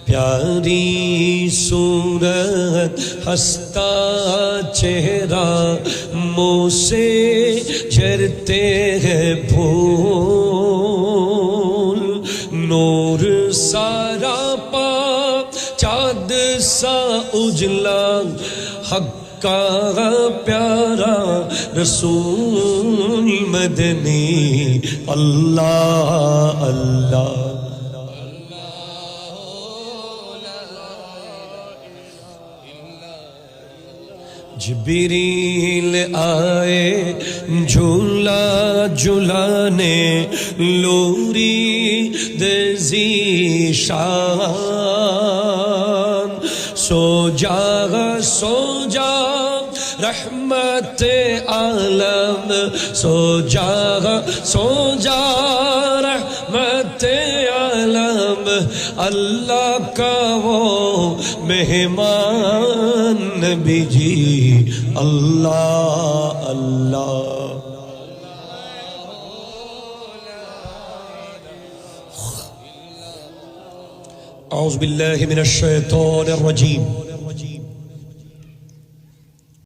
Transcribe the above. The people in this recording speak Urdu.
پیاری صورت ہنستا چہرہ منہ سے جھرتے ہیں پھول نور سارا پا چاند سا اجلا حق کا پیارا رسول مدنی اللہ اللہ جبریل آئے جھولا جھولانے لوری دزی شان سو جا رحمت عالم سو جا رحمت عالم اللہ کا وہ مہمان نبی جی اللہ اللہ اعوذ باللہ من الشیطان الرجیم